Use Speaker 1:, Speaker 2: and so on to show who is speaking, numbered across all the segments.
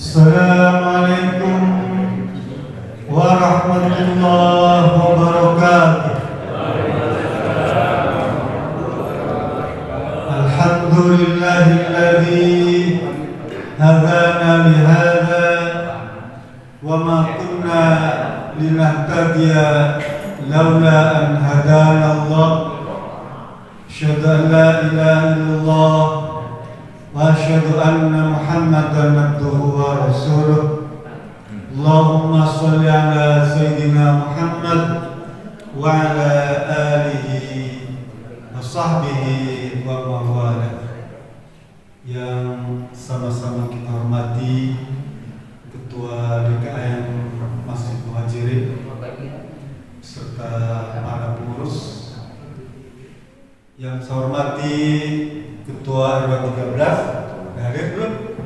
Speaker 1: Assalamualaikum warahmatullahi wabarakatuh. Alhamdulillahilladzi hadana lihada wa ma kunna linahtadiya laula an hadana Allah. Asyhadu an la ilaha illallah wa asyhadu anna Muhammadan abduhu wa rasuluh. Allahumma shalli ala sayyidina Muhammad wa ala alihi wa sahbihi wa mawala. Yang sama-sama kita hormati Ketua DKM Masjid Muhajirin serta para pengurus, yang saya hormati Ketua RW 13, hadir belum?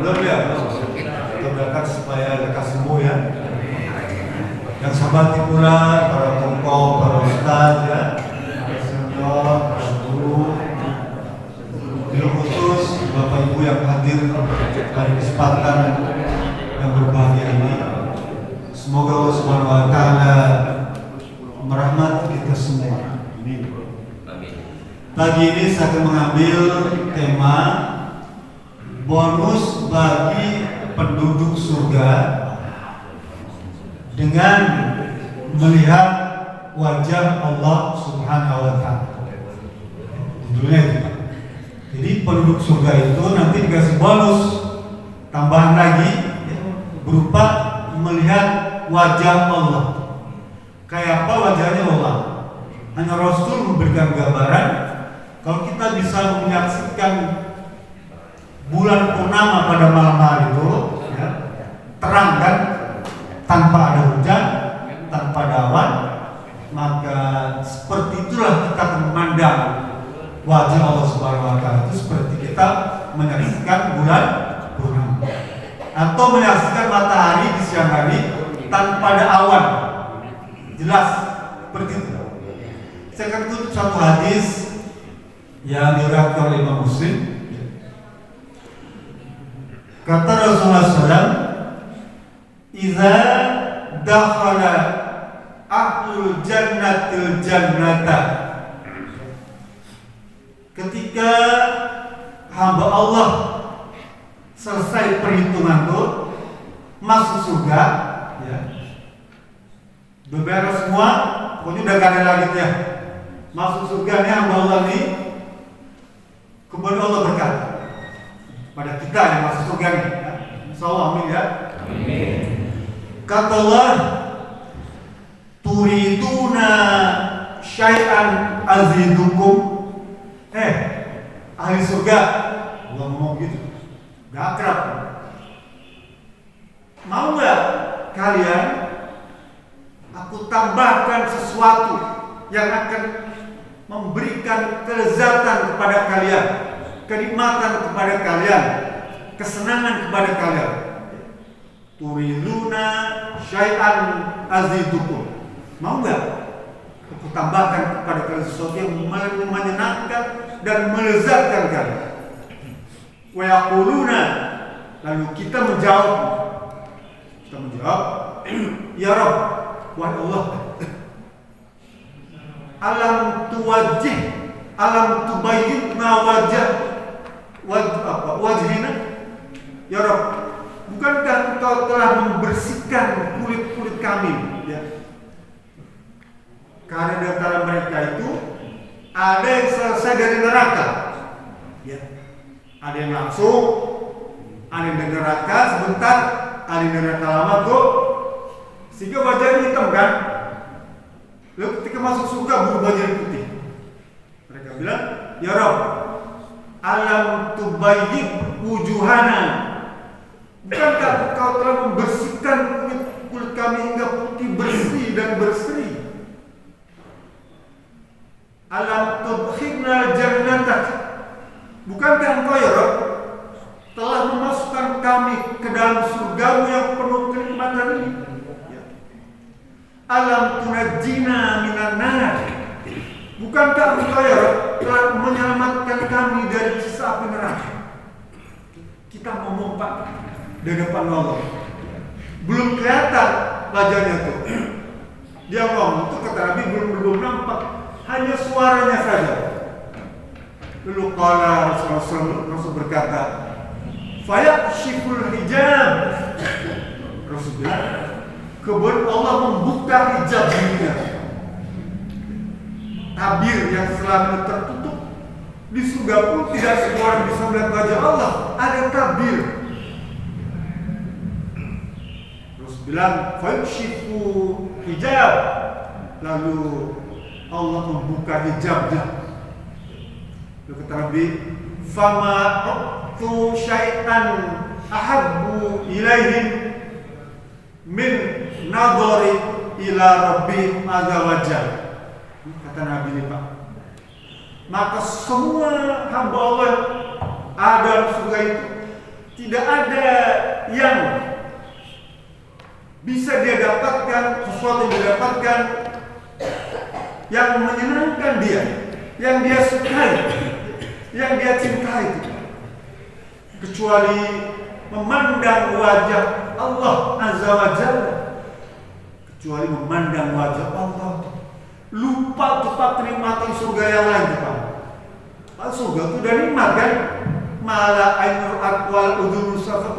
Speaker 1: Belum ya? Kita berangkat supaya lekas sembuh ya. Yang saya hormati pula para tokoh, para ustaz ya, para senior, para guru, bila khusus Bapak Ibu yang hadir pada kesempatan yang berbahagia ini. Semoga Allah Subhanahu wa taala merahmati kita semua. Pagi ini saya akan mengambil tema bonus bagi penduduk surga dengan melihat wajah Allah Subhanahu wa taala. Judulnya itu. Jadi penduduk surga itu nanti dikasih bonus tambahan lagi berupa melihat wajah Allah. Kayak apa wajahnya Allah? Hanya Rasul memberikan gambaran. Kalau kita bisa menyaksikan bulan purnama pada malam hari itu, ya, terang kan, tanpa ada hujan, tanpa ada awan, maka seperti itulah kita memandang wajah Allah Subhanahu wa taala. Itu seperti kita menyaksikan bulan purnama atau menyaksikan matahari di siang hari tanpa ada awan, jelas seperti itu. Saya akan kutip satu hadis yang diriwayatkan oleh Imam Muslim. Kata Rasulullah SAW, "Idza dakhala ahlul jannatil jannata." Ketika hamba Allah selesai perhitungan itu masuk surga, ya, beberes semua, pokoknya udah gak ada lagi tuh ya. Masuk surga nih hamba Allah nih. Kemudian Allah berkata pada kita yang masuk surga nih, ya. Insyaallah, amin ya. Amin. Kata Allah, turiduna syai'an azidukum. Ahli surga, Allah ngomong gitu, gak akrab. Mau gak kalian aku tambahkan sesuatu yang akan memberikan kelezatan kepada kalian, kenikmatan kepada kalian, kesenangan kepada kalian. Turiduna syai'an azidukum. Mau gak aku tambahkan kepada kalian sesuatu yang menyenangkan dan melezatkan kalian? Wa yaquluna, lalu kita menjawab, ya Rabb, wahai Allah, alam tuwajjih, alam tubayyidna wajhina, ya Rabb, bukankah Engkau telah membersihkan kulit-kulit kami, ya? Karena di antara mereka itu ada yang selesai dari neraka, ya. Ada yang langsung, ada yang dari neraka sebentar, ada yang dari neraka lama tuh, sehingga wajahnya hitam kan. Lalu ketika masuk surga berubah jadi putih. Mereka bilang, ya Rabb, alam tubayyid wujuhana, bukankah Engkau telah membersihkan kulit kami hingga putih bersih dan berseri? Alam tudkhilna jannatak, bukankah Engkau ya Rabb telah memasukkan kami ke dalam surgamu yang penuh kenikmatan ini? Alam tunajjina minan nar, bukankah Engkau ya Rabb telah menyelamatkan kami dari siksa api neraka? Kita ngomong Pak, di depan Allah. Belum kelihatan wajahnya tuh. Dia ngomong tuh kata Nabi belum nampak, hanya suaranya saja. Lalu qala Rasul berkata, "Fayakshiful hijab." Rasul bilang, kemudian Allah membuka hijab dunia. Tabir yang selama tertutup di surga pun tidak semua orang bisa melihat wajah Allah. Ada tabir. Terus bilang, "Fayakshifu hijab." Lalu Allah membuka hijabnya. Lalu kata Nabi, "Fama uqtu syai'an ahabbu ilaihim min nadhari ila rabbi azza wajalla." Kata Nabi ini, Pak, maka semua hamba Allah ada dalam surga itu tidak ada yang bisa dia dapatkan, sesuatu yang dia dapatkan yang menyenangkan dia, yang dia sukai, yang dia cintai itu, kecuali memandang wajah Allah azza wajalla. Kecuali memandang wajah Allah, lupa tempat nikmat surga yang lain, Pak. Surga itu udah nikmat kan? Mala ainur aqwal udhun safat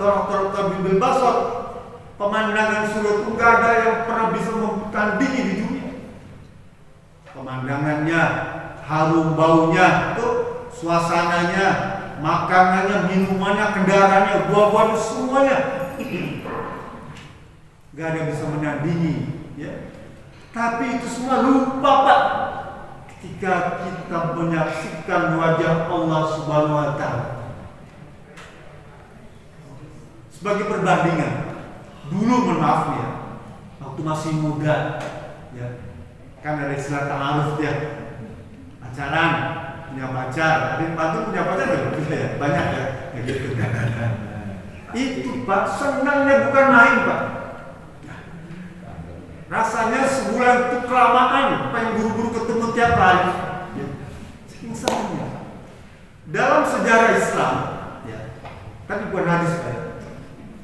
Speaker 1: bil basar. Pemandangan surga itu enggak ada yang pernah bisa memtandingi di dunia. Pemandangannya, harum baunya, tuh suasananya, makanannya, minumannya, kendaraannya, buah-buahnya, semuanya enggak ada yang bisa menandingi, ya. Tapi itu semua lupa, Pak, ketika kita menyaksikan wajah Allah Subhanahu wa Ta'ala. Sebagai perbandingan, dulu maaf ya, waktu masih muda, ya, kan ada istilah ta'aruf ya, pacaran, punya pacar, ada yang bantu punya pacar ya, banyak ya, gitu. Itu Pak, senangnya bukan main, Pak. Rasanya sebulan itu kelamaan, pengen buru-buru ketemu tiap hari. Ya. Senangnya. Dalam sejarah Islam, ya, tapi bukan hadis, Pak,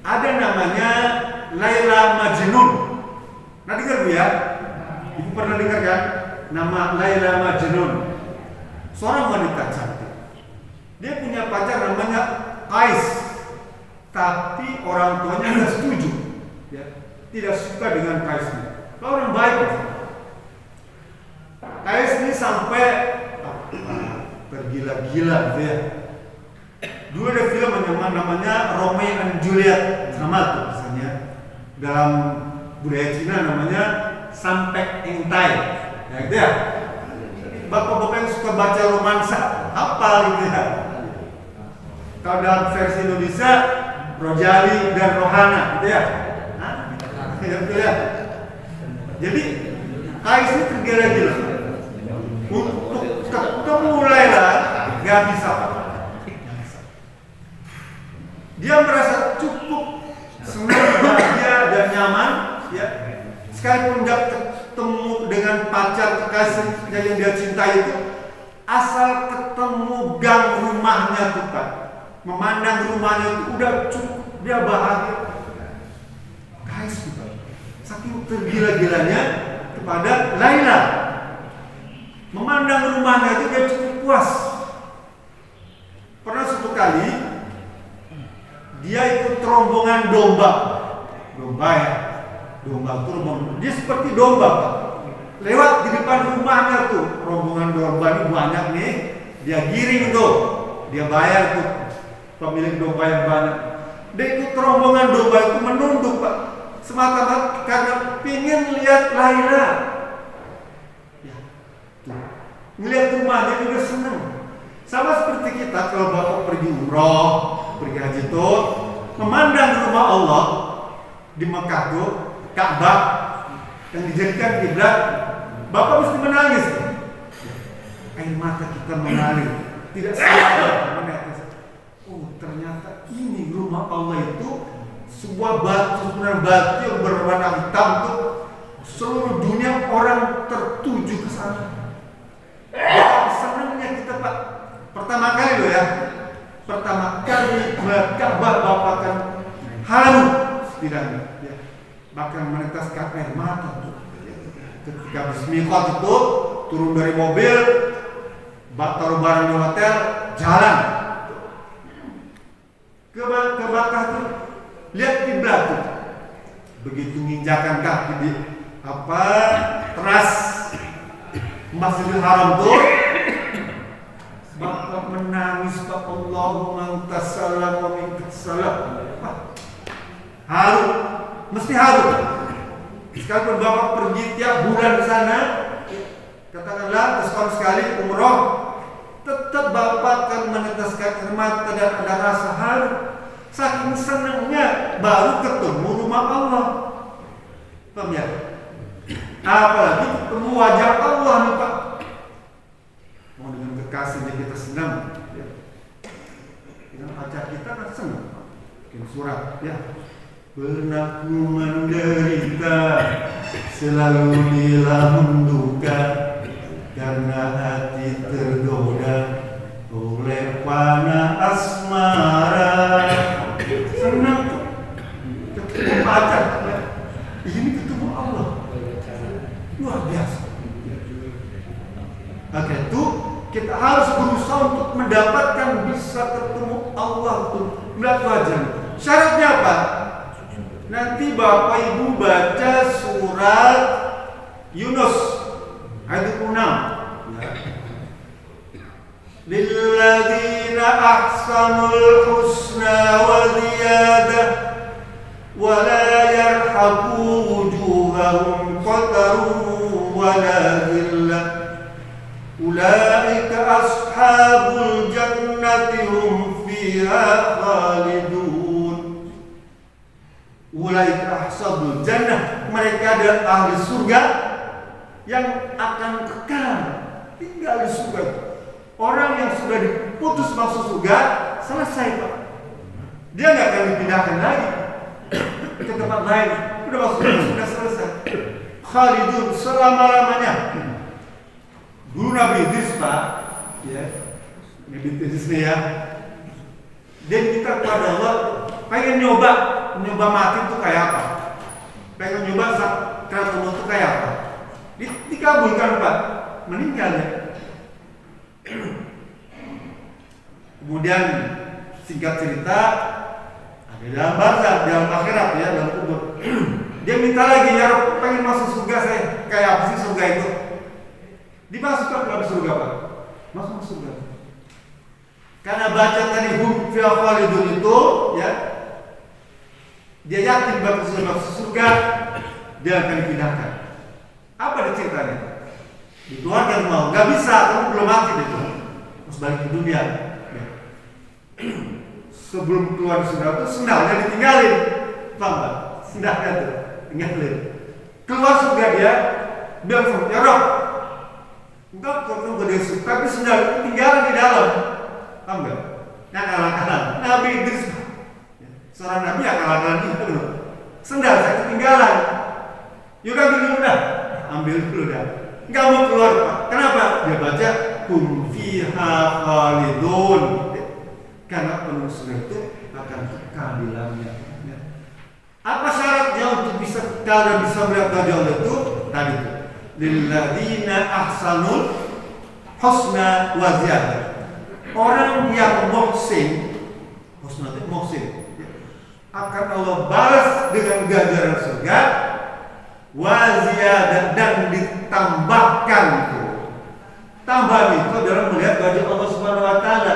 Speaker 1: ada namanya Laila Majnun. Nah, dengar Bu ya? Ibu pernah dengar kan? Nama Laila Majnun. Seorang wanita cantik. Dia punya pacar namanya Qais. Tapi orang tuanya tidak setuju. Ya, tidak suka dengan Qais ini. Kalau orang baik. Qais ini sampai tergila-gila gitu ya. Dulu ada film yang namanya Romeo and Juliet, sama tuh misalnya. Dalam budaya Cina namanya Sampek Engtai, ya gitu ya. Bapak-bapak yang suka baca romansa, hafal gitu ya. Kalau dalam versi Indonesia, Rojali dan Rohana, gitu ya. Ya, gitu ya. Jadi Qais ini tergila-gila. Untuk ketemu Laila, nggak bisa, Pak. Dia merasa cukup senang, bahagia dan nyaman, ya. Sekalipun nggak ketemu dengan pacar kekasihnya yang dia cintai itu, asal ketemu gang rumahnya tuh, Pak, memandang rumahnya itu udah cukup, dia bahagia. Qais itu saking tergila-gilanya kepada Laila, memandang rumahnya itu dia cukup puas. Pernah suatu kali dia ikut rombongan domba ya, domba itu rombongan, dia seperti domba, Pak. Lewat di depan rumahnya tuh, rombongan domba ini banyak nih, dia giring tuh, dia bayar tuh pemilik domba yang banyak. Dia ikut rombongan domba itu menunduk, Pak, semata-mata karena pingin lihat Laila. Ya, tuh, ngelihat rumahnya juga senang. Sama seperti kita kalau Bapak pergi umroh, pergi haji itu, memandang rumah Allah di Mekah tuh, Ka'bah yang dijadikan kiblat, Bapak mesti menangis. Air mata kita mengalir, tidak sabar menangis. Oh, ternyata ini rumah Allah itu sebuah batu, sebenarnya batu yang berwarna hitam tuh, seluruh dunia orang tertuju ke sana. Senangnya kita, Pak. Pertama kali loh ya, pertama kali Ka'bah Bapak kan tidak ya. Bahkan meneteskan air mata ketika habis mikot itu turun dari mobil, taruh barang di hotel, jalan ke Makkah tuh, lihat kiblat tuh, begitu menginjakan kaki di teras Masjidil Haram tuh, Bapak menangis, Pak, Allahumma antas salam wa minkas salam. Haru, mesti haru. Sekalipun Bapak pergi tiap bulan ke sana, katakanlah setahun sekali umroh, tetap Bapak akan meneteskan air mata dan ada rasa haru. Saking senangnya baru ketemu rumah Allah. Paham ya? Apalagi ketemu wajah Allah nih, Pak. Mau dengan kekasihnya kita senang ya. Dengan pacar kita kan senang, bikin surat ya. Pernah ku menderita, selalu dilamun duka, karena hati tergoda oleh panah asmara. Senang tuh ketemu pacar ya. Ini ketemu Allah, luar biasa. Maka itu kita harus berusaha untuk mendapatkan bisa ketemu Allah tuh, melihat wajah. Syaratnya apa? Nanti Bapak Ibu baca surat Yunus ayat 6 ya. Lilladzina ahsanul husna wa ziyadah wa la yarhaqu wujuhahum qatarun wa la dhillah ulaika ashabul jannati hum fiha khalidun. Ulaika ashabul jannah, mereka adalah ahli surga yang akan kekal tinggal di surga. Orang yang sudah diputus masuk surga selesai, Pak. Dia nggak akan dipindahkan lagi ke tempat lain. Sudah masuk surga, sudah selesai. Khalidun, selama-lamanya. Dulu Nabi Idris, Pak, ya, Nabi Idris nih ya, dia minta kepada Allah, pengen nyoba mati itu kayak apa? Pengen nyoba sakaratul maut itu kayak apa? Dikabulkan, Pak, meninggal ya. Kemudian singkat cerita, ada dalam barzakh, dalam akhirat ya, dalam kubur. Dia minta lagi, ya Rabb, pengen masuk surga saya. Kayak apa sih surga itu? Dimasukkan ke surga, Pak. Masuk surga. Karena baca tadi hum fi khalidun itu ya, dia yakin bakal sudah masuk surga, dia akan dipindahkan. Apa ceritanya? Dikeluarkan mau, nggak bisa, kamu belum mati itu, harus balik ke dunia. Ya. Sebelum keluar surga itu sendalnya ditinggalin, paham nggak? Sendalnya tuh tinggalin. Keluar surga dia bilang sama ya Rob, enggak kau gede surga, tapi sendal itu tinggalin di dalam, paham nggak? Yang kalah-kalah, Nabi Idris. Seorang Nabi yang kalah-kalah itu loh. Sendal saya ketinggalan. Yuk ambil dulu dah. Ambil dulu dah. Enggak mau keluar, Pak. Kenapa? Dia baca hum fiha khalidun. Karena penuh surga itu akan kekal di dalamnya. Apa syaratnya untuk bisa kekal dan bisa melihat wajah Allah itu? Tadi itu. Lilladzina ahsanul husna wa ziyadah. Orang yang muhsin, husna itu muhsin, akan Allah balas dengan ganjaran surga wa ziyadah, dan ditambahkan itu. Tambahan itu adalah melihat wajah Allah Subhanahu wa taala.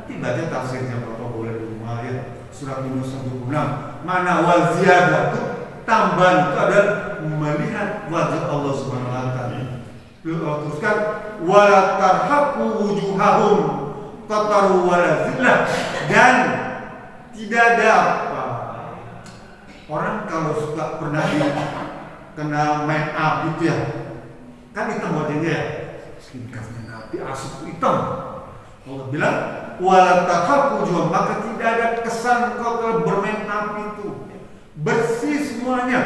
Speaker 1: Dibaca tafsirnya Bapak boleh di rumah ya. Surat Yunus 1:6. Mana wa ziyadah itu tambahan itu adalah melihat wajah Allah Subhanahu wa taala. Teruskan wala tarhaqu wujuhahum qataru wala zillah, dan tidak ada apa. Orang kalau suka pernah kena make up gitu ya, kan hitam wajahnya ya, skincare api asap hitam. Allah bilang wala tarhaqu wujuhahum, maka tidak ada kesan kau bermain up itu, bersih semuanya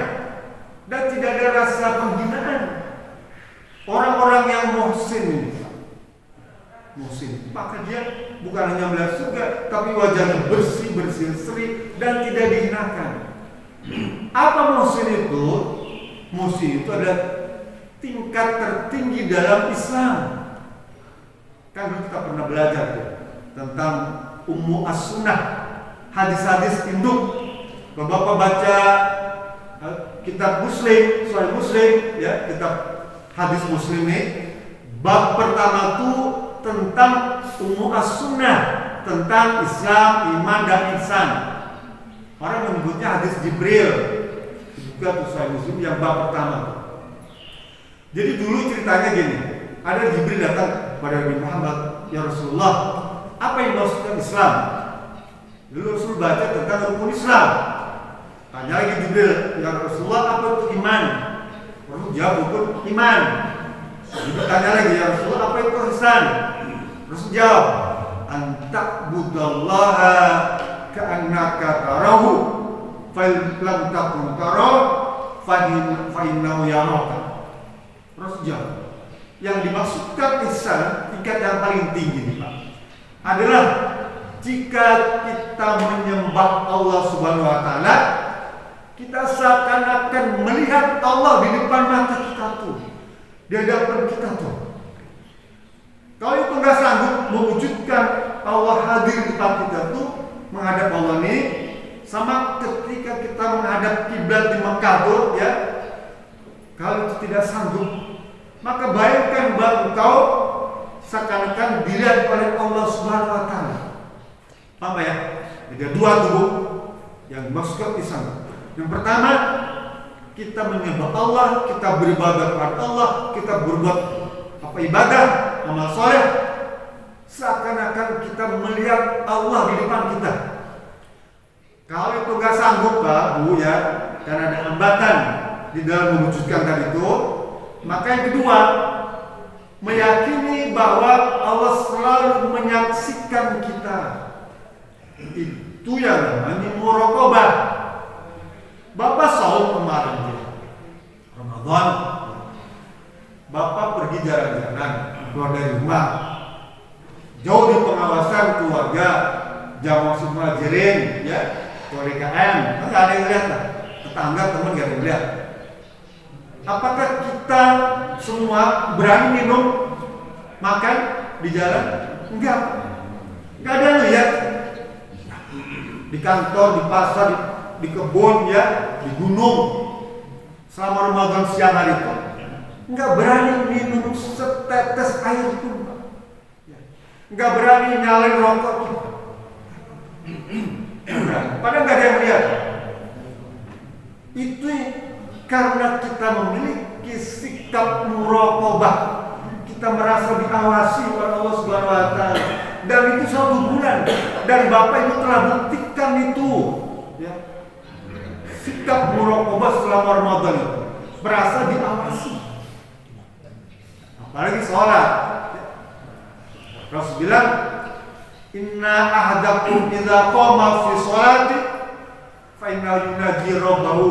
Speaker 1: dan tidak ada rasa penghinaan. Orang-orang yang muhsin, maka dia bukan hanya melihat surga, tapi wajahnya bersih, bersih, seri, dan tidak dihinakan.
Speaker 2: Apa muhsin itu? Muhsin itu adalah tingkat tertinggi dalam Islam. Kan kita pernah belajar tuh tentang Ummu As-Sunnah, hadis-hadis induk. Kalau Bapak baca kitab Muslim, Sahih Muslim, ya, kitab hadis Muslim ini, bab pertama itu tentang Ummu As-Sunnah, tentang Islam, iman dan ihsan. Orang menyebutnya hadis Jibril, juga Sahih Muslim yang bab pertama. Jadi dulu ceritanya gini, ada Jibril datang kepada Nabi Muhammad, ya Rasulullah, apa yang dimaksudkan Islam? Dulu Rasul baca tentang rukun Islam. Tanya lagi Jibril, ya Rasulullah, apa itu iman? Rasul jawab rukun iman. Jibril tanya lagi, ya Rasulullah, apa itu ihsan? Rasul jawab, antakbudallaha ka'annaka tarahu, fa lam takun tarahu fa innahu yaraka. Rasul jawab, yang dimaksudkan ihsan tingkat yang paling tinggi nih Pak, adalah jika kita menyembah Allah Subhanahu wa taala, kita seakan-akan melihat Allah di depan mata kita tuh, di hadapan kita tuh. Kalau itu nggak sanggup mewujudkan Allah hadir di depan kita tuh, menghadap Allah nih, sama ketika kita menghadap kiblat di Mekah tuh, ya. Kalau itu tidak sanggup, maka bayangkan bahwa engkau seakan-akan dilihat oleh Allah Subhanahu wa taala. Paham ya? Ada dua tubuh yang dimaksudkan ihsan. Yang pertama, kita menyembah Allah, kita beribadah kepada Allah, kita berbuat ibadah, amal soleh, seakan-akan kita melihat Allah di depan kita. Kalau itu nggak sanggup Pak, Bu, ya, karena ada hambatan di dalam mewujudkan tadi itu, maka yang kedua, meyakini bahwa Allah selalu menyaksikan kita. Itu yang namanya muraqabah. Bapak saum kemarin Ramadan, Bapak pergi jalan-jalan keluar dari rumah, jauh di pengawasan keluarga, jamaah muhajirin, ya, KKN, nggak ada yang lihat lah, tetangga teman nggak ada yang lihat. Apakah kita semua berani minum, makan di jalan? Enggak, nggak ada yang lihat. Di kantor, di pasar, di kebun, ya, di gunung, selama Ramadan siang hari itu, nggak berani minum setetes air pun, nggak berani nyalain rokok. Padahal nggak ada yang lihat. Itu karena kita memiliki sikap muraqabah, kita merasa diawasi oleh Allah Subhanahu wa taala, dan itu 1 bulan, dan Bapak Ibu telah buktikan itu, ya. Sikap muraqabah selama Ramadan itu merasa diawasi, apalagi sholat. Rasul bilang, inna ahadakum idza qama fi sholati fa inna yunaji rabbahu.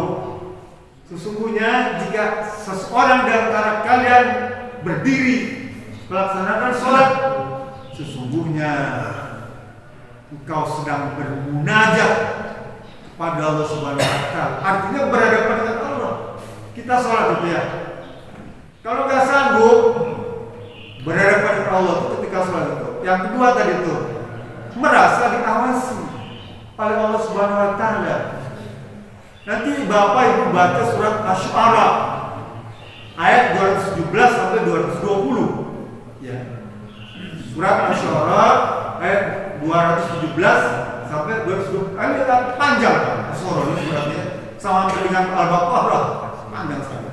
Speaker 2: Sesungguhnya jika seseorang di antara kalian berdiri melaksanakan sholat, sesungguhnya engkau sedang bermunajat kepada Allah Subhanahu wa taala. Artinya berhadapan dengan Allah. Kita sholat itu, ya. Kalau nggak sanggup berhadapan dengan Allah itu ketika sholat itu. Yang kedua tadi itu, merasa diawasi oleh Allah Subhanahu wa taala. Nanti Bapak Ibu baca surat Asy-Syu'ara ayat 217 sampai 220, ya. Surat Asy-Syu'ara ayat 217 sampai 220. Ini panjang Asy-Syu'ara ini suratnya, sama dengan Al-Baqarah, panjang sekali.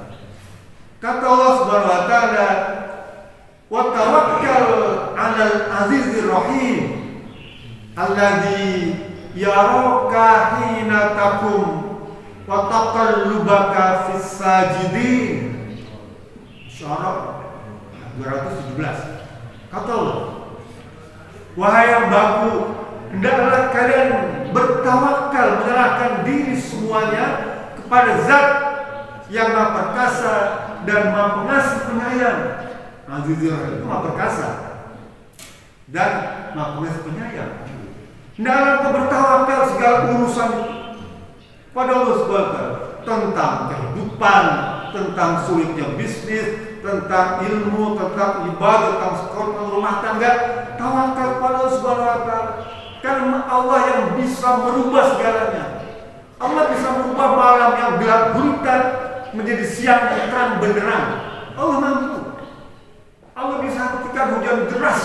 Speaker 2: Kata Allah Subhanahu wa taala, "Wa tawakkal 'alal 'azizir rahim alladzi yaraka hina taqum wa taqallubaka fis sajidin." Syarah 217. Kata Allah, wahai hambaku, hendaklah kalian bertawakal, menyerahkan diri semuanya kepada Zat yang Maha Perkasa dan Maha Pengasih Penyayang. Azizir itu Maha Perkasa dan Maha Pengasih Penyayang. Hendaklah kau bertawakal segala urusan. pada Allah Subhanahu wa Ta'ala tentang kehidupan, tentang sulitnya bisnis, tentang ilmu, tentang ibadah, tentang sekolah, tentang rumah tangga. Tawakal pada Allah Subhanahu wa Ta'ala. Karena Allah yang bisa merubah segalanya. Allah bisa merubah malam yang gelap gulita menjadi siang yang terang benderang. Allah mampu. Allah bisa hentikan hujan deras.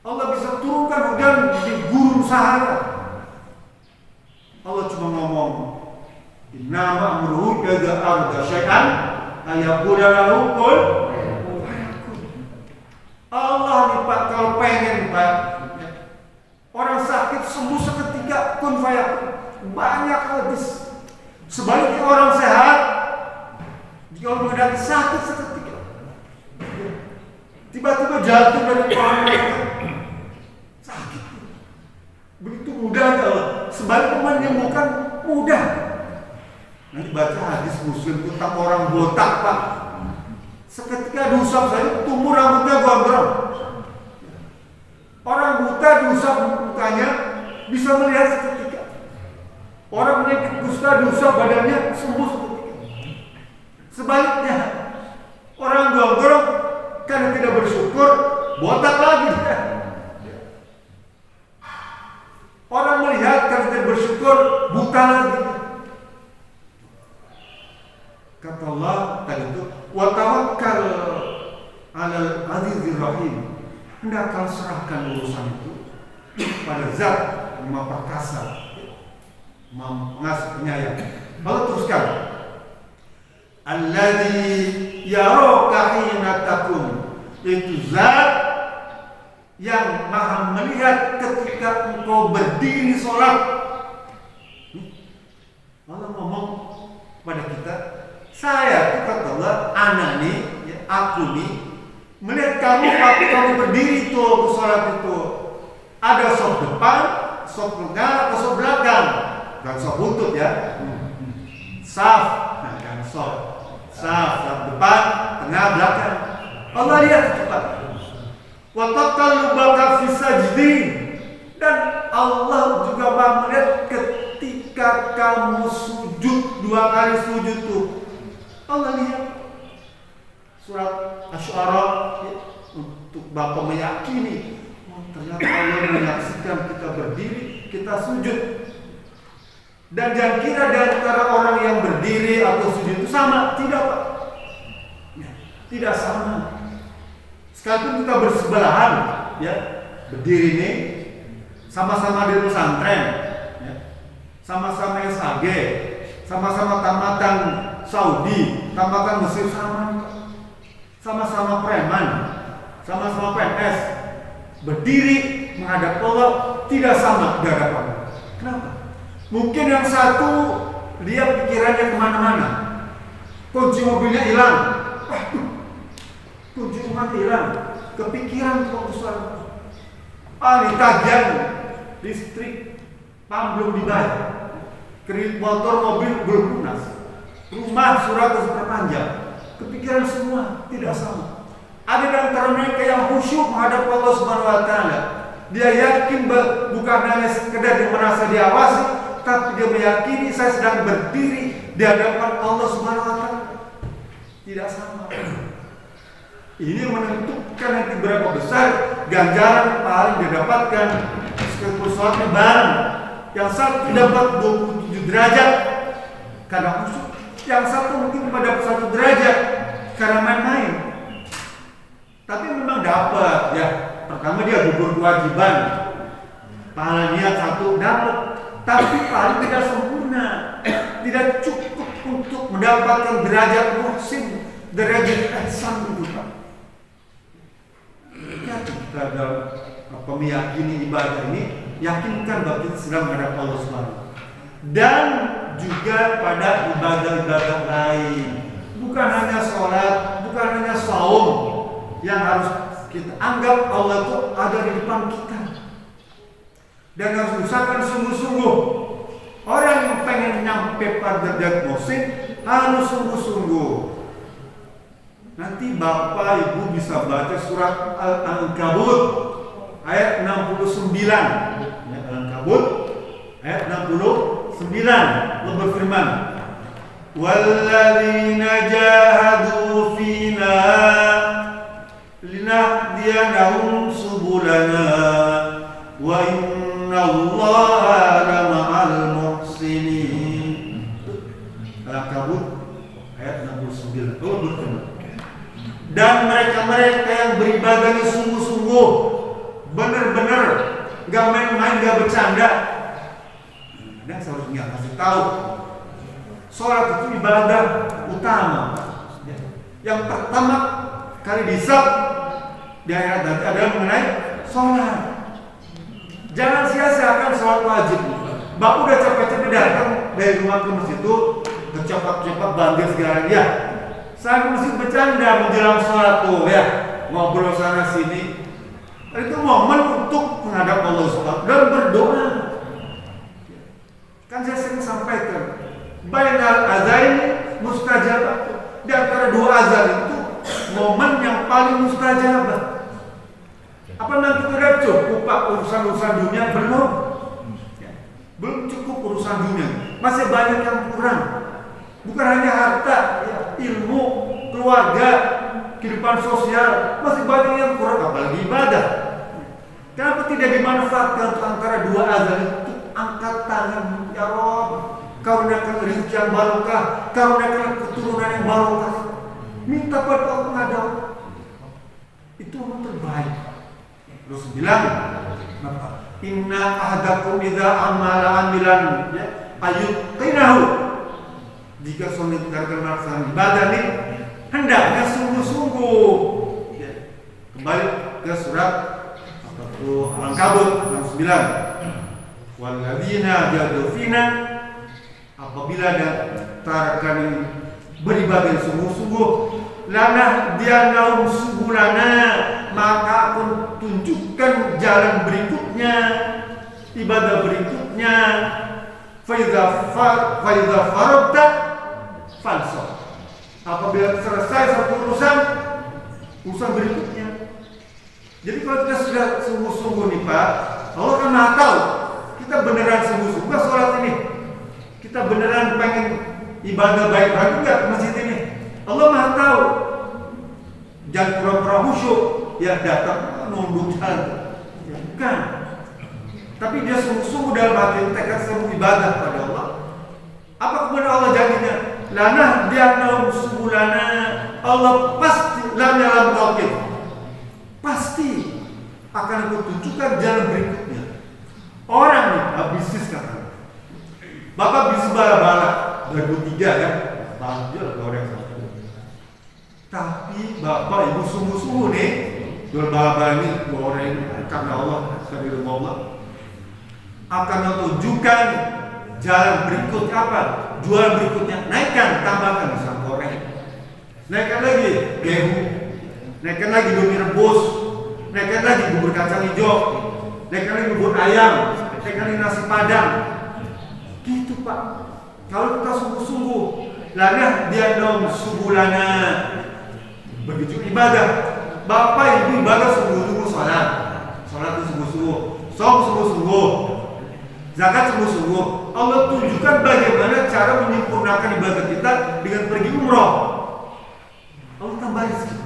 Speaker 2: Allah bisa turunkan hujan di gurun Sahara. Allah cuma ngomong, innama amruhu idza arada syai'an ayaqula lahu kun fayakun. Allah nih Pak, kalau pengen Pak, orang sakit sembuh seketika, kun fayakun. Banyak hadis. Sebaliknya orang sehat, jika menghadapi sakit seketika, tiba-tiba jatuh dari pohon sakit. Begitu mudahnya Allah. Sebaliknya menyembuhkan mudah. Nanti baca hadis Muslim tentang orang botak Pak. Seketika diusap saja tumbuh rambutnya gondrong. Orang buta diusap mukanya bisa melihat seketika. Orang penyakit kusta diusap badannya sembuh seketika. Sebaliknya orang gondrong karena tidak bersyukur botak lagi. Orang melihat karena tidak bersyukur buta lagi. Kata Allah tadi itu, wa tawakkal 'alal 'azizir rahim. Hendaklah serahkan urusan itu pada Zat yang Maha Perkasa, Maha Pengasih Penyayang. Lalu teruskan, alladzi yaraka hina taqum, yaitu Zat yang Maha melihat ketika engkau berdiri sholat. Allah ngomong pada kita, saya, kata Allah, anani, ya, aku nih melihat kamu waktu kamu berdiri itu ke sholat itu. Ada sop depan, sop tengah, atau sop belakang. Dan sop buntut ya. Saf, nah kan sop depan, tengah, belakang. Allah lihat cepat. Wa taqallubaka fi sajdin, dan Allah juga melihat ketika kamu sujud, 2 kali sujud tuh. Allah lihat. Surat Asy-Syu'ara ya, untuk Bapak meyakini, oh, ternyata Allah menyaksikan kita berdiri, kita sujud. Dan jangan kira di antara orang yang berdiri atau sujud itu sama, tidak Pak. Ya, tidak sama. Sekalipun kita bersebelahan, ya, berdiri ini, sama-sama di pesantren, ya, sama-sama SAG, sama-sama tamatan Saudi, tamatan Mesir, sama-sama preman, sama-sama PNS, berdiri menghadap Allah tidak sama di hadapan. Kenapa? Mungkin yang satu dia pikirannya kemana-mana, kunci mobilnya hilang. Kunci rumah hilang, kepikiran kok soal tagihan listrik, pam belum dibayar, kredit motor, mobil belum lunas, rumah surat terpanjang, kepikiran semua tidak sama. Ada di antara mereka yang khusyuk menghadap Allah Subhanahu wa Ta'ala. Dia yakin bukan hanya sekedar dia merasa diawasi, tapi dia meyakini saya sedang berdiri di hadapan Allah Subhanahu wa Ta'ala. Tidak sama. Ini menentukan nanti berapa besar ganjaran paling didapatkan sekalipun sholatnya bareng. Yang satu dapat 27 derajat karena khusyuk, yang satu mungkin dapat 1 derajat karena main-main. Tapi memang dapat ya. Pertama dia gugur kewajiban, pahalanya 1 dapat, tapi paling tidak sempurna, tidak cukup untuk mendapatkan derajat muhsin, derajat ihsan itu Pak. Ya, kita dalam meyakini ibadah ini, yakinkan bahwa kita sedang menghadap Allah Subhanahu. Dan juga pada ibadah-ibadah lain, bukan hanya sholat, bukan hanya saum yang harus kita anggap Allah itu ada di depan kita, dan harus usahakan sungguh-sungguh. Orang yang pengen nyampe pada derajat muhsin harus sungguh-sungguh. Nanti Bapak Ibu bisa baca surat Al-Ankabut ayat 69. Ya, Al-Ankabut ayat 69. Allah berfirman, "Walladzina jahadu fina linahdiyanahum subulana wa innallaha lama'al muhsinin." Al-Ankabut ayat 69. Allah berfirman, dan mereka-mereka yang beribadah ini sungguh-sungguh, benar-benar, gak main-main, gak bercanda. Dan seharusnya kasih tahu, sholat itu ibadah utama. Yang pertama kali disab di akhirat nanti adalah mengenai sholat. Jangan sia-siakan sholat wajib. Bapak udah capek-capek datang dari rumah ke masjid itu, kecepat-cepat bandir segala dia. Saya masih bercanda menjelang sholat tuh ya, ngobrol sana sini. Itu momen untuk menghadap Allah SWT dan berdoa. Kan saya sering sampaikan, bainal azain mustajabah. Di antara dua azan itu momen yang paling mustajabah. Apa nanti sudah cukup Pak urusan-urusan dunia? Belum. Belum cukup urusan dunia. Masih banyak yang kurang. Bukan hanya harta, ilmu, keluarga, kehidupan sosial, masih banyak yang kurang, apalagi ibadah. Kenapa tidak dimanfaatkan antara dua azan itu? Angkat tangan, ya Rabb, karuniakan rezeki yang barokah, karuniakan keturunan yang barokah. Minta pada Allah menghadap. Itu yang terbaik. Terus bilang, inna ahadakum idza amala amilan ayutqinahu. Jika suami kita melaksanakan ibadah ini, hendaknya sungguh-sungguh. Kembali ke surat Al-Ankabut 69. Walladzina jahadu fina, apabila antara kami beribadah sungguh-sungguh, lanahdiyanahum subulana, maka aku tunjukkan jalan berikutnya, ibadah berikutnya. Fa idza faragta fansab. Apabila selesai satu urusan berikutnya. Jadi kalau kita sudah sungguh-sungguh nih Pak, Allah kan Maha tahu kita beneran sungguh-sungguh sholat ini, kita beneran pengen ibadah baik-baik enggak ke masjid ini. Allah Maha tahu. Jangan pura-pura khusyuk, ya datang nunduk jalan. Ya, bukan. Tapi dia sungguh-sungguh dalam hati tekad seluruh ibadah pada Allah. Apa kemudian Allah janjinya? Lanah dianahum subulana. Allah pasti dalam tauhid pasti akan aku tunjukkan jalan berikutnya. Orang nih, bisnis kata Bapak bisnis bala-bala 2003 ya, bahagia lah orang yang satu. Tapi Bapak Ibu sungguh-sungguh nih jual bala-bala ini, goreng karena Allah, dari rumah Allah, akan menunjukkan jalan berikutnya apa? Jualan berikutnya, naikkan, tambahkan misalnya goreng, naikkan lagi gehu, naikkan lagi domi rebus, naikkan lagi bubur kacang hijau, naikkan lagi bubur ayam, naikkan lagi nasi padang. Gitu Pak. Kalau kita sungguh-sungguh, lanah dia dong subulana. Begitu ibadah. Bapak Ibu ibadah sungguh-sungguh, sholat itu sungguh-sungguh, som sungguh-sungguh, zakat sungguh-sungguh. Allah tunjukkan bagaimana cara menyempurnakan ibadah kita dengan pergi umroh. Allah tambah rezeki.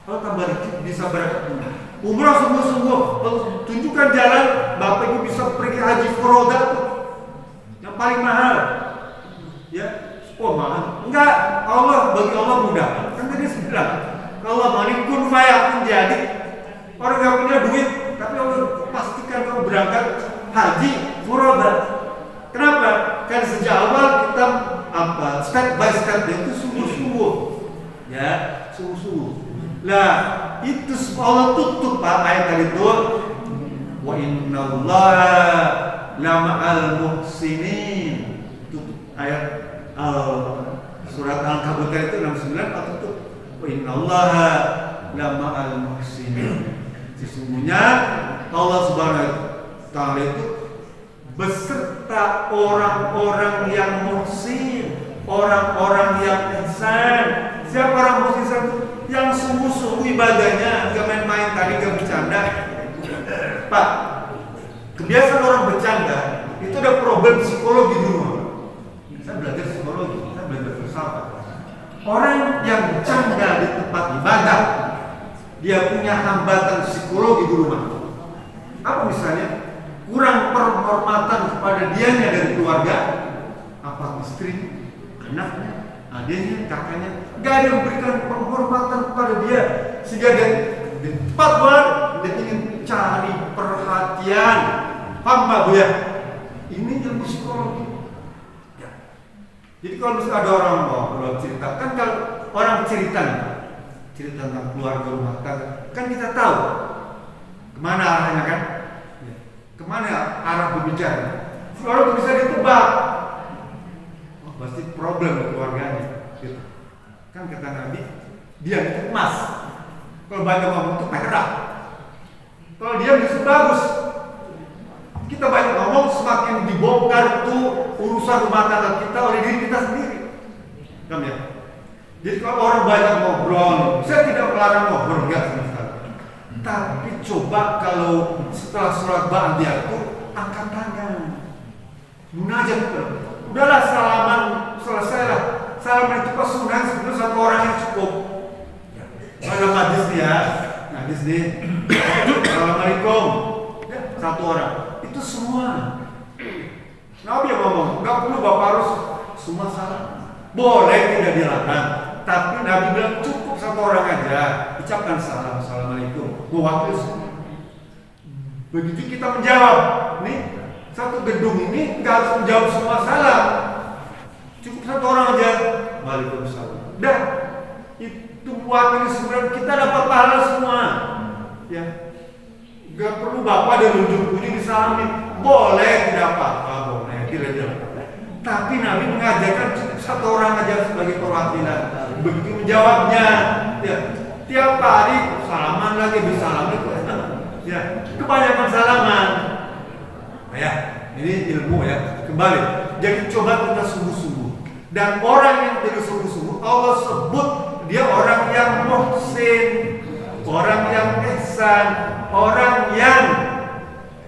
Speaker 2: Allah tambah rezeki, bisa berangkat umroh sungguh-sungguh. Allah tunjukkan jalan Bapak Ibu bisa pergi haji furoda yang paling mahal. Ya, mahal. Enggak, bagi Allah mudah. Kan tadi saya bilang, kalau mau kun fayakun jadi. Orang nggak punya duit, tapi Allah pastikan kamu berangkat haji furoda. Kenapa? Kan sejak awal kita step by step itu sungguh-sungguh. Ya, sungguh-sungguh. Nah, itu Allah tutup Pak ayat tadi itu. Wa innallaha lama'al muhsinin. Tutup ayat surat Al-Ankabut itu 69 Pak tutup. Wa innallaha lama'al muhsinin. Sesungguhnya Allah Subhanahu wa taala itu beserta orang-orang yang muhsin, orang-orang yang ihsan. Siapa orang muhsin itu? Yang sungguh-sungguh ibadahnya, enggak main-main tadi, enggak bercanda. Pak, kebiasaan orang bercanda itu ada problem psikologi di rumah. Saya belajar psikologi, saya belajar filsafat. Orang yang bercanda di tempat ibadah, dia punya hambatan psikologi di rumah. Apa misalnya? Kurang penghormatan kepada dianya dari keluarga, apa istri, anaknya, adiknya, kakaknya, gak ada yang memberikan penghormatan kepada dia, sehingga dia di tempat luar dia ingin cari perhatian. Paham Pak Bu ya? Ini ilmu psikologi. Ya. Jadi kalau misalnya ada orang mau cerita, kan kalau orang cerita tentang keluarga rumah tangga, kan kita tahu kemana arahnya kan? Kemana arah berbicara? Si orang bisa ditebak. Oh, pasti problem di keluarganya. Gitu. Kan kata Nabi, dia itu emas. Kalau banyak ngomong itu perak. Kalau dia bisa bagus. Kita banyak ngomong, semakin dibongkar tuh urusan rumah tangga kita oleh diri kita sendiri. Kan ya? Jadi kalau orang banyak ngobrol, saya tidak melarang ngobrol, enggak sama sekali. Tapi coba kalau setelah sholat ba'diyah itu angkat tangan, munajat, udahlah salaman, selesailah. Salaman itu kok sunnah sebenarnya satu orang yang cukup. Dalam hadis dia, hadis nih, assalamualaikum, ya, satu orang. Itu semua. Nabi yang ngomong, nggak perlu bapak harus semua salam. Boleh tidak dilarang, tapi Nabi bilang cukup satu orang aja. Ucapkan salam, assalamualaikum. Mewakili semua. Begitu kita menjawab, nih satu gedung ini nggak harus menjawab semua salam. Cukup satu orang aja. Waalaikumsalam. Dah, itu mewakili semua. Kita dapat pahala semua. Ya. Gak perlu bapak ada ujung-ujung disalamin. Boleh, tidak apa-apa, boleh, tidak. Tapi Nabi mengajarkan cukup satu orang aja sebagai perwakilan. Begitu menjawabnya, ya, tiap hari salaman lagi bersalaman, ya, kebanyakan salaman. Nah, ya, ini ilmu ya. Kembali, jadi coba kita sungguh-sungguh. Dan orang yang tidak sungguh-sungguh, Allah sebut dia orang yang muhsin, orang yang ihsan, orang yang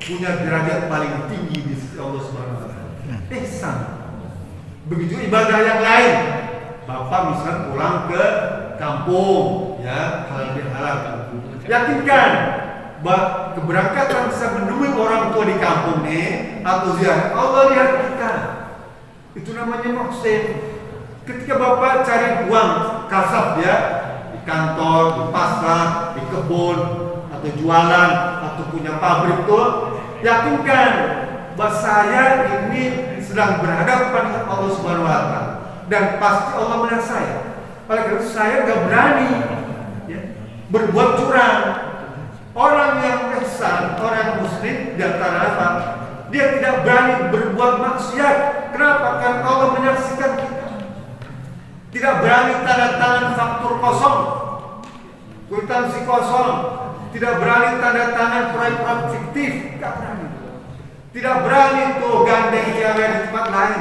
Speaker 2: punya derajat paling tinggi di sisi Allah Subhanahu wa taala. Ihsan. Begitu ibadah yang lain. Bapak misalnya pulang ke kampung, ya, halal bihalal. Yakinkan bahwa keberangkatan bisa menemui orang tua di kampung nih atau ziarah. Allah lihat kita. Itu namanya muhsin. Ketika bapak cari uang kasab ya, di kantor, di pasar, di kebun, atau jualan, atau punya pabrik tuh, yakinkan bahwa saya ini sedang berhadapan dengan Allah Subhanahu wa taala dan pasti Allah melihat saya. Oleh karena itu saya nggak berani ya, berbuat curang. Orang yang ihsan, orang muslim di antara apa? Dia tidak berani berbuat maksiat. Kenapa? Karena Allah menyaksikan kita. Tidak berani tanda tangan faktur kosong, kwitansi kosong. Tidak berani tanda tangan proyek-proyek fiktif. Tidak berani. Tidak berani tuh gandeng cewek di tempat lain.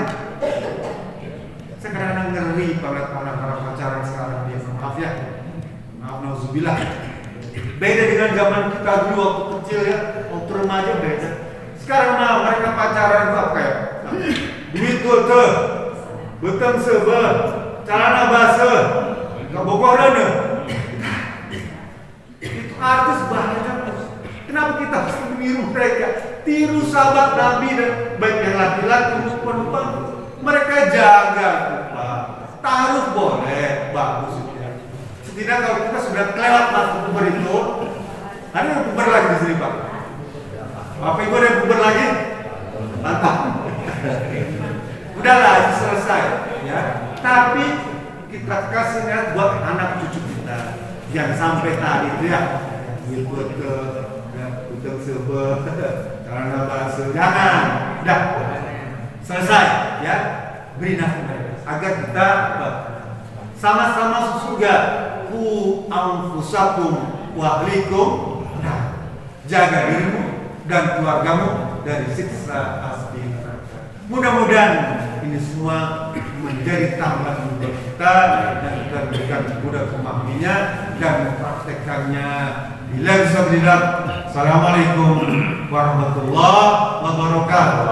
Speaker 2: Saya kadang-kadang ngeri banget orang-orang pacaran sekarang dia. Maaf ya. Maaf, nauzubillah. Beda dengan zaman kita dulu waktu kecil ya, waktu remaja beda. Sekarang mereka pacaran itu apa ya? Duit tuh, beteng sebe, celana basah, nggak bokoran ya. Itu artis banyak. Kenapa kita harus meniru mereka? Tiru sahabat Nabi dan baik yang laki-laki maupun perempuan. Mereka jaga Pak. Taruh boleh, bagus itu ya. Setidaknya kalau kita sudah kelewat masuk puber itu, ada yang puber lagi di sini Pak. Apa ibu ada yang puber lagi? Mantap. Udahlah, itu selesai ya. Tapi kita kasih lihat buat anak cucu kita yang sampai tadi itu ya. Buat ke untuk sebuah karena bahasa jangan dah selesai ya, beri nafkah mereka agar kita sama-sama surga. Ku anfusakum wa ahlikum, nah, jaga dirimu dan keluargamu dari siksa api neraka. Mudah-mudahan ini semua menjadi tambahan untuk kita dan kita berikan mudah memahaminya dan mempraktekannya. Assalamualaikum warahmatullahi wabarakatuh.